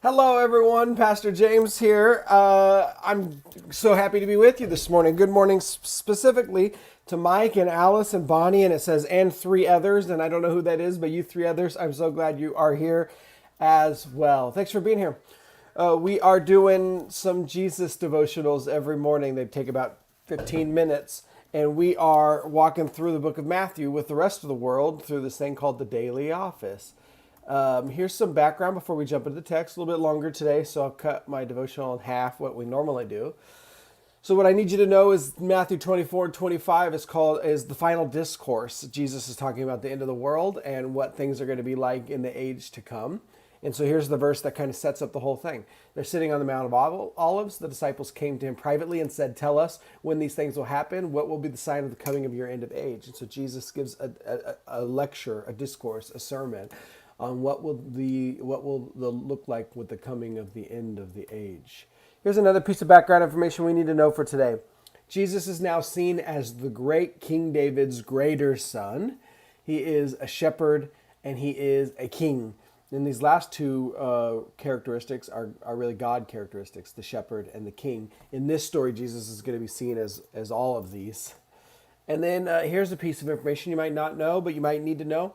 Hello, everyone. Pastor Jaymes here. I'm so happy to be with you this morning. Good morning, specifically to Mike and Alice and Bonnie. And it says, and three others. And I don't know who that is, but you three others, I'm so glad you are here as well. Thanks for being here. We are doing some Jesus devotionals every morning. They take about 15 minutes. And we are walking through the book of Matthew with the rest of the world through this thing called the Daily Office. Here's some background before we jump into the text. A little bit longer today, so I'll cut my devotional in half, what we normally do. So what I need you to know is Matthew 24 and 25 is the final discourse. Jesus is talking about the end of the world and what things are going to be like in the age to come. And so here's the verse that kind of sets up the whole thing. They're sitting on the Mount of Olives. The disciples came to him privately and said, tell us when these things will happen. What will be the sign of the coming of your end of age? And so Jesus gives a lecture, a discourse, a sermon on what will look like with the coming of the end of the age. Here's another piece of background information we need to know for today. Jesus is now seen as the great King David's greater son. He is a shepherd and he is a king. And these last two characteristics are really God characteristics, the shepherd and the king. In this story, Jesus is going to be seen as all of these. And then here's a piece of information you might not know, but you might need to know.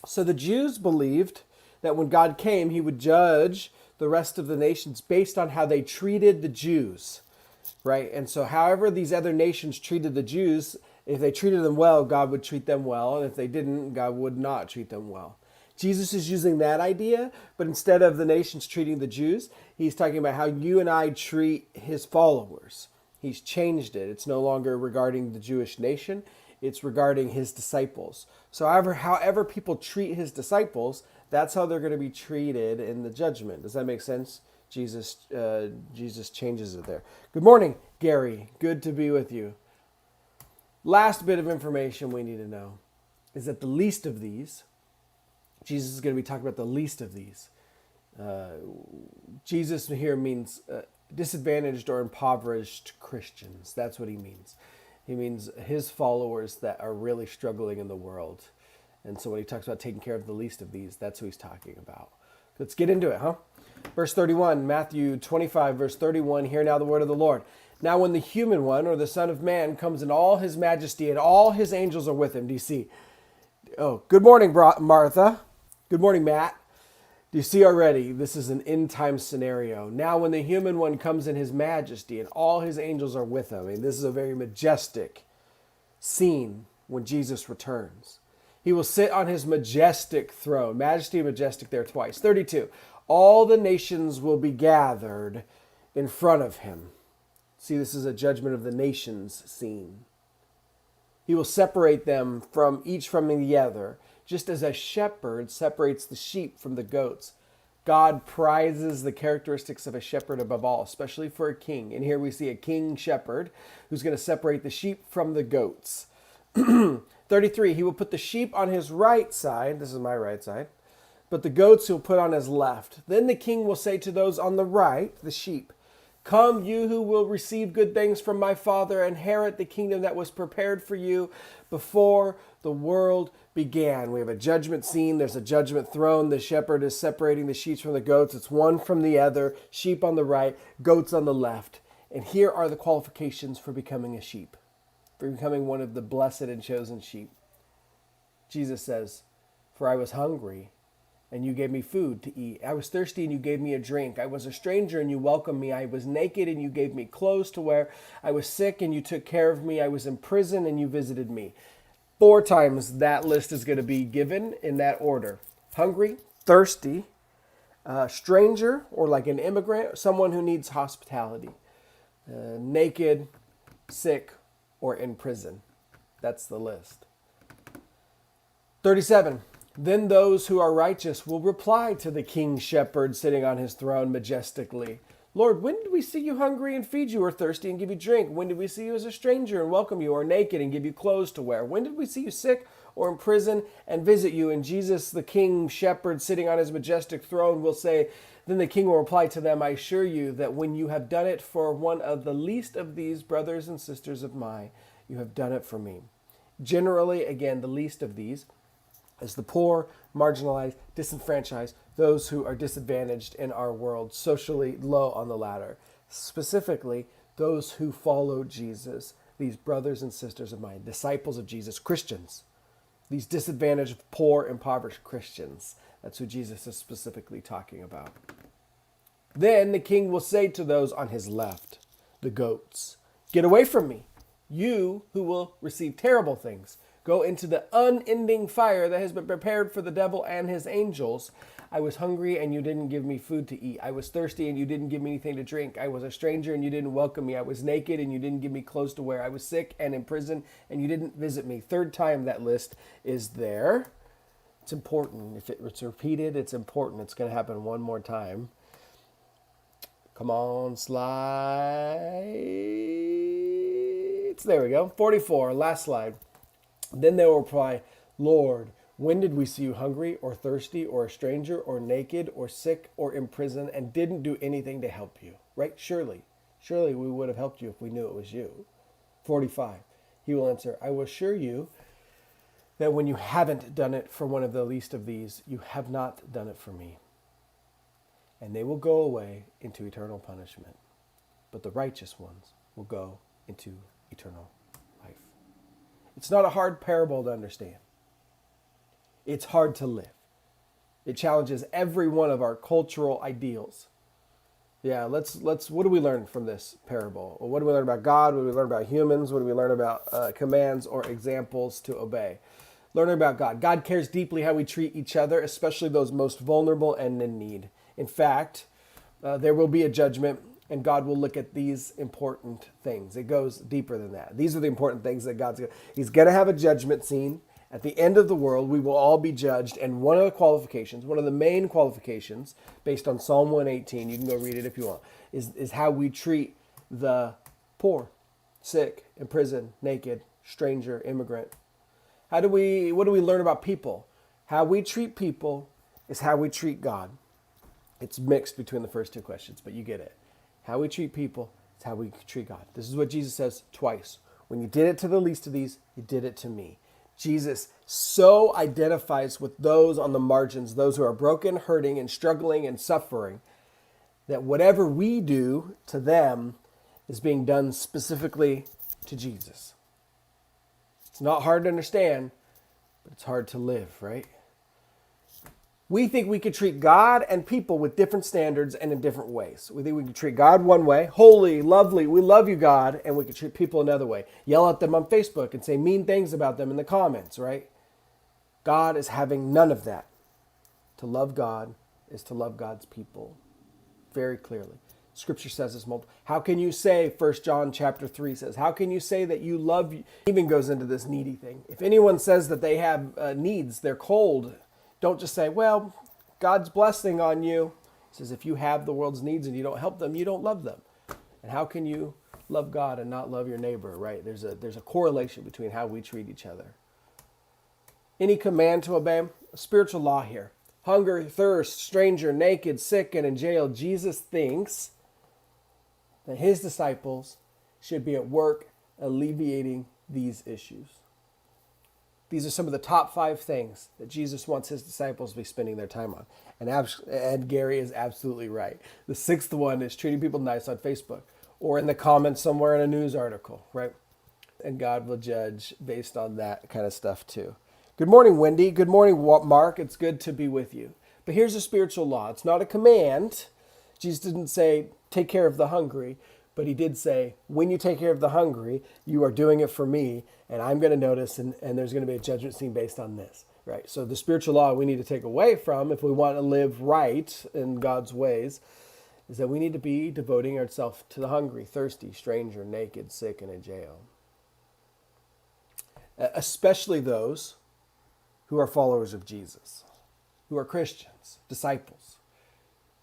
So the Jews believed that when God came, he would judge the rest of the nations based on how they treated the Jews, right? And so however these other nations treated the Jews, if they treated them well, God would treat them well. And if they didn't, God would not treat them well. Jesus is using that idea, but instead of the nations treating the Jews, he's talking about how you and I treat his followers. He's changed it. It's no longer regarding the Jewish nation. It's regarding his disciples. So however people treat his disciples, that's how they're going to be treated in the judgment. Does that make sense? Jesus changes it there. Good morning, Gary. Good to be with you. Last bit of information we need to know is that the least of these, Jesus is going to be talking about the least of these. Jesus here means disadvantaged or impoverished Christians. That's what he means. He means his followers that are really struggling in the world. And so when he talks about taking care of the least of these, that's who he's talking about. Let's get into it, huh? Verse 31, Matthew 25, verse 31, hear now the word of the Lord. Now when the human one, or the Son of Man, comes in all his majesty and all his angels are with him. Do you see? Oh, good morning, Martha. Good morning, Matt. Do you see already? This is an end time scenario. Now when the human one comes in his majesty and all his angels are with him. I mean, this is a very majestic scene when Jesus returns. He will sit on his majestic throne. Majesty and majestic there twice. 32. All the nations will be gathered in front of him. See, this is a judgment of the nations scene. He will separate them from each from the other, just as a shepherd separates the sheep from the goats. God prizes the characteristics of a shepherd above all, especially for a king. And here we see a king shepherd who's going to separate the sheep from the goats. 33, he will put the sheep on his right side. This is my right side. But the goats he'll put on his left. Then the king will say to those on the right, the sheep, come, you who will receive good things from my Father, inherit the kingdom that was prepared for you before the world began. We have a judgment scene. There's a judgment throne. The shepherd is separating the sheep from the goats. It's one from the other. Sheep on the right, goats on the left. And here are the qualifications for becoming a sheep, for becoming one of the blessed and chosen sheep. Jesus says, for I was hungry, and you gave me food to eat. I was thirsty, and you gave me a drink. I was a stranger, and you welcomed me. I was naked, and you gave me clothes to wear. I was sick, and you took care of me. I was in prison, and you visited me. 4 times that list is going to be given in that order. Hungry, thirsty, stranger, or like an immigrant, someone who needs hospitality. Naked, sick, or in prison. That's the list. 37. Then those who are righteous will reply to the king shepherd sitting on his throne majestically. Lord, when did we see you hungry and feed you, or thirsty and give you drink? When did we see you as a stranger and welcome you, or naked and give you clothes to wear? When did we see you sick or in prison and visit you? And Jesus, the king shepherd sitting on his majestic throne, will say, then the king will reply to them, I assure you that when you have done it for one of the least of these brothers and sisters of mine, you have done it for me. Generally, again, the least of these as the poor, marginalized, disenfranchised, those who are disadvantaged in our world, socially low on the ladder, specifically those who follow Jesus, these brothers and sisters of mine, disciples of Jesus, Christians, these disadvantaged, poor, impoverished Christians. That's who Jesus is specifically talking about. Then the king will say to those on his left, the goats, "Get away from me, you who will receive terrible things. Go into the unending fire that has been prepared for the devil and his angels. I was hungry and you didn't give me food to eat. I was thirsty and you didn't give me anything to drink. I was a stranger and you didn't welcome me. I was naked and you didn't give me clothes to wear. I was sick and in prison and you didn't visit me." Third time that list is there. It's important. If it's repeated, it's important. It's going to happen one more time. Come on, slides. There we go. 44, last slide. Then they will reply, "Lord, when did we see you hungry or thirsty or a stranger or naked or sick or in prison and didn't do anything to help you?" Right? Surely we would have helped you if we knew it was you. 45, he will answer, "I will assure you that when you haven't done it for one of the least of these, you have not done it for me." And they will go away into eternal punishment, but the righteous ones will go into eternal life. It's not a hard parable to understand. It's hard to live. It challenges every one of our cultural ideals. Yeah, let's. What do we learn from this parable? What do we learn about God? What do we learn about humans? What do we learn about commands or examples to obey? Learning about God. God cares deeply how we treat each other, especially those most vulnerable and in need. In fact, there will be a judgment, and God will look at these important things. It goes deeper than that. These are the important things that He's going to have a judgment scene. At the end of the world, we will all be judged, and one of the main qualifications, based on Psalm 118, you can go read it if you want, is how we treat the poor, sick, in prison, naked, stranger, immigrant. What do we learn about people? How we treat people is how we treat God. It's mixed between the first two questions, but you get it. How we treat people is how we treat God. This is what Jesus says twice. When you did it to the least of these, you did it to me. Jesus so identifies with those on the margins, those who are broken, hurting, and struggling and suffering, that whatever we do to them is being done specifically to Jesus. It's not hard to understand, but it's hard to live, right? We think we could treat God and people with different standards and in different ways. We think we can treat God one way, holy, lovely, we love you, God, and we can treat people another way. Yell at them on Facebook and say mean things about them in the comments, right? God is having none of that. To love God is to love God's people very clearly. Scripture says this multiple. How can you say, 1 John chapter 3 says, how can you say that you love, even goes into this needy thing. If anyone says that they have needs, they're cold, don't just say, well, God's blessing on you. He says, if you have the world's needs and you don't help them, you don't love them. And how can you love God and not love your neighbor, right? There's a correlation between how we treat each other. Any command to obey? A spiritual law here. Hunger, thirst, stranger, naked, sick, and in jail. Jesus thinks that his disciples should be at work alleviating these issues. These are some of the top 5 things that Jesus wants his disciples to be spending their time on. And Gary is absolutely right. The 6th one is treating people nice on Facebook or in the comments somewhere in a news article, right? And God will judge based on that kind of stuff too. Good morning, Wendy. Good morning, Mark. It's good to be with you. But here's a spiritual law. It's not a command. Jesus didn't say, take care of the hungry. But he did say, when you take care of the hungry, you are doing it for me, and I'm going to notice, and there's going to be a judgment scene based on this, right? So the spiritual law we need to take away from, if we want to live right in God's ways, is that we need to be devoting ourselves to the hungry, thirsty, stranger, naked, sick, and in jail. Especially those who are followers of Jesus, who are Christians, disciples.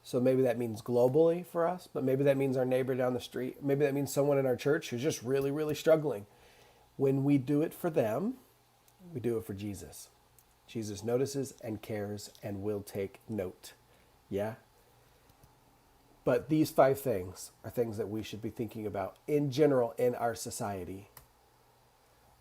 So maybe that means globally for us, but maybe that means our neighbor down the street. Maybe that means someone in our church who's just really, really struggling. When we do it for them, we do it for Jesus. Jesus notices and cares and will take note. Yeah? But these 5 things are things that we should be thinking about in general in our society.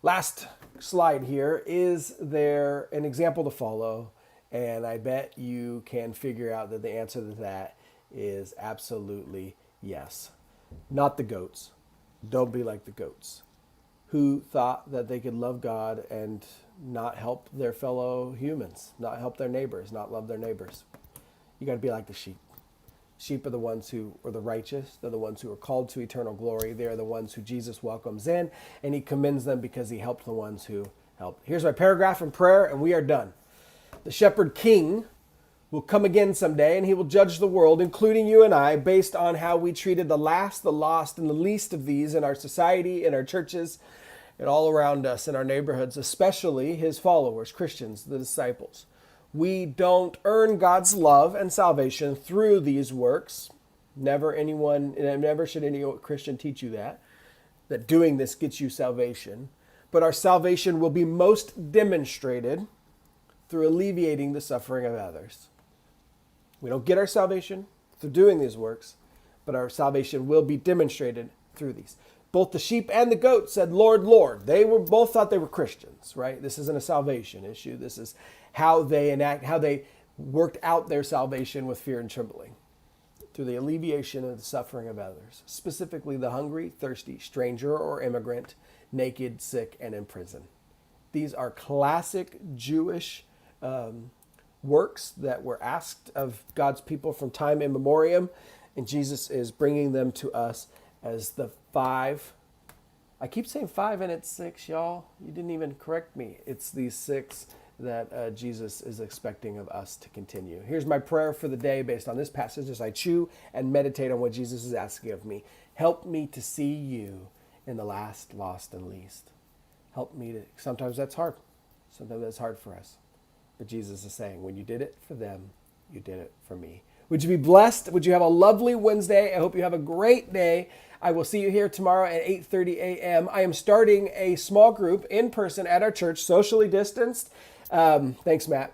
Last slide here. Is there an example to follow? And I bet you can figure out that the answer to that is absolutely yes. Not the goats. Don't be like the goats who thought that they could love God and not help their fellow humans, not help their neighbors, not love their neighbors. You got to be like the sheep. Sheep are the ones who are the righteous. They're the ones who are called to eternal glory. They are the ones who Jesus welcomes in, and he commends them because he helped the ones who helped. Here's my paragraph in prayer, and we are done. The shepherd king will come again someday, and he will judge the world, including you and I, based on how we treated the last, the lost, and the least of these in our society, in our churches, and all around us, in our neighborhoods, especially his followers, Christians, the disciples. We don't earn God's love and salvation through these works. Never should any Christian teach you that doing this gets you salvation. But our salvation will be most demonstrated through alleviating the suffering of others. We don't get our salvation through doing these works, but our salvation will be demonstrated through these. Both the sheep and the goat said, Lord, Lord. They were both thought they were Christians, right? This isn't a salvation issue. This is how they worked out their salvation with fear and trembling through the alleviation of the suffering of others, specifically the hungry, thirsty, stranger or immigrant, naked, sick, and in prison. These are classic Jewish works that were asked of God's people from time immemorial, and Jesus is bringing them to us as the 5. I keep saying 5 and it's 6, y'all. You didn't even correct me. It's these 6 that Jesus is expecting of us to continue. Here's my prayer for the day based on this passage as I chew and meditate on what Jesus is asking of me. Help me to see you in the last, lost, and least. Help me to, sometimes that's hard. Sometimes that's hard for us. But Jesus is saying, when you did it for them, you did it for me. Would you be blessed? Would you have a lovely Wednesday? I hope you have a great day. I will see you here tomorrow at 8:30 a.m. I am starting a small group in person at our church, socially distanced. Thanks, Matt.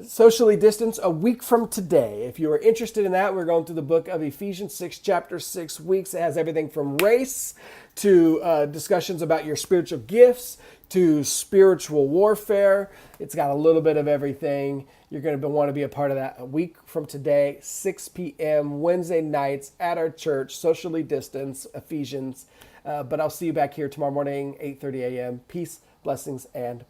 Socially distanced a week from today. If you are interested in that, we're going through the book of Ephesians 6, chapter 6 weeks. It has everything from race to discussions about your spiritual gifts to spiritual warfare. It's got a little bit of everything. You're going to want to be a part of that a week from today, 6 p.m. Wednesday nights at our church, socially distanced, Ephesians. But I'll see you back here tomorrow morning, 8:30 a.m. Peace, blessings, and